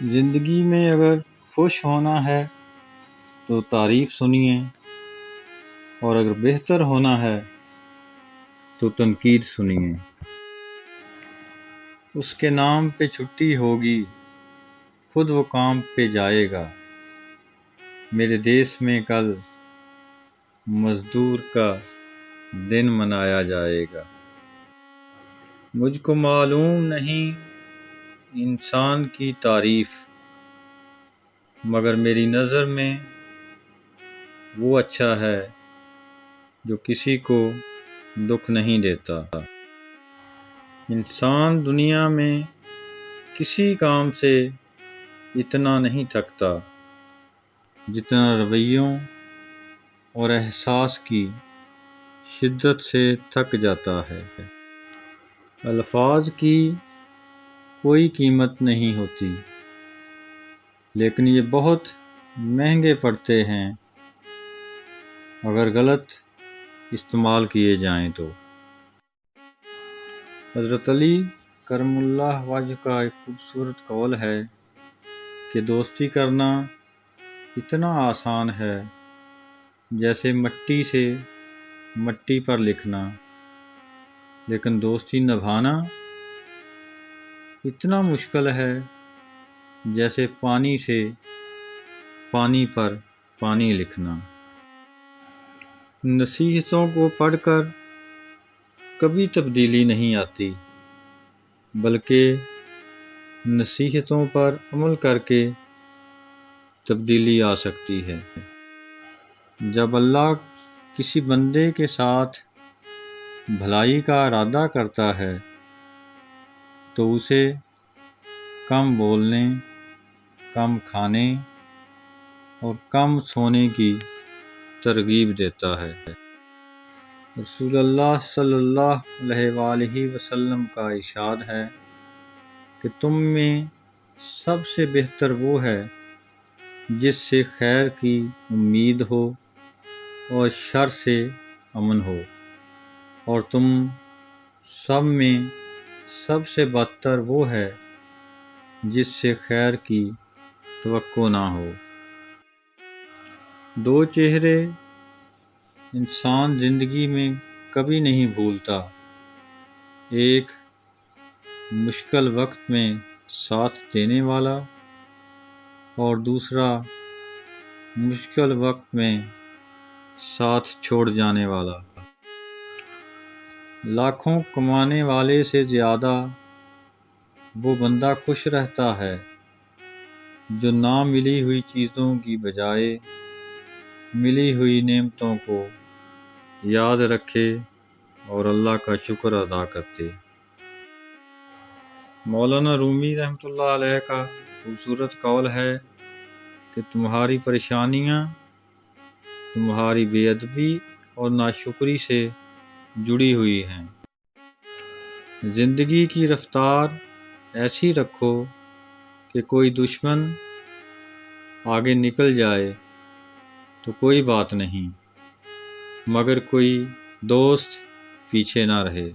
زندگی میں اگر خوش ہونا ہے تو تعریف سنیے، اور اگر بہتر ہونا ہے تو تنقید سنیے۔ اس کے نام پہ چھٹی ہوگی، خود وہ کام پہ جائے گا۔ میرے دیس میں کل مزدور کا دن منایا جائے گا۔ مجھ کو معلوم نہیں انسان کی تعریف، مگر میری نظر میں وہ اچھا ہے جو کسی کو دکھ نہیں دیتا۔ انسان دنیا میں کسی کام سے اتنا نہیں تھکتا جتنا رویوں اور احساس کی شدت سے تھک جاتا ہے۔ الفاظ کی کوئی قیمت نہیں ہوتی، لیکن یہ بہت مہنگے پڑتے ہیں اگر غلط استعمال کیے جائیں تو۔ حضرت علی کرم اللہ وجہ کا ایک خوبصورت قول ہے کہ دوستی کرنا اتنا آسان ہے جیسے مٹی سے مٹی پر لکھنا، لیکن دوستی نبھانا اتنا مشکل ہے جیسے پانی سے پانی پر پانی لکھنا۔ نصیحتوں کو پڑھ کر کبھی تبدیلی نہیں آتی، بلکہ نصیحتوں پر عمل کر کے تبدیلی آ سکتی ہے۔ جب اللہ کسی بندے کے ساتھ بھلائی کا ارادہ کرتا ہے تو اسے کم بولنے، کم کھانے اور کم سونے کی ترغیب دیتا ہے۔ رسول اللہ صلی اللہ علیہ وآلہ وسلم کا ارشاد ہے کہ تم میں سب سے بہتر وہ ہے جس سے خیر کی امید ہو اور شر سے امن ہو، اور تم سب میں سب سے بدتر وہ ہے جس سے خیر کی توقع نہ ہو۔ دو چہرے انسان زندگی میں کبھی نہیں بھولتا، ایک مشکل وقت میں ساتھ دینے والا اور دوسرا مشکل وقت میں ساتھ چھوڑ جانے والا۔ لاکھوں کمانے والے سے زیادہ وہ بندہ خوش رہتا ہے جو نہ ملی ہوئی چیزوں کی بجائے ملی ہوئی نعمتوں کو یاد رکھے اور اللہ کا شکر ادا کرتے۔ مولانا رومی رحمۃ اللہ علیہ کا خوبصورت قول ہے کہ تمہاری پریشانیاں تمہاری بے ادبی اور ناشکری سے جڑی ہوئی ہیں۔ زندگی کی رفتار ایسی رکھو کہ کوئی دشمن آگے نکل جائے تو کوئی بات نہیں، مگر کوئی دوست پیچھے نہ رہے۔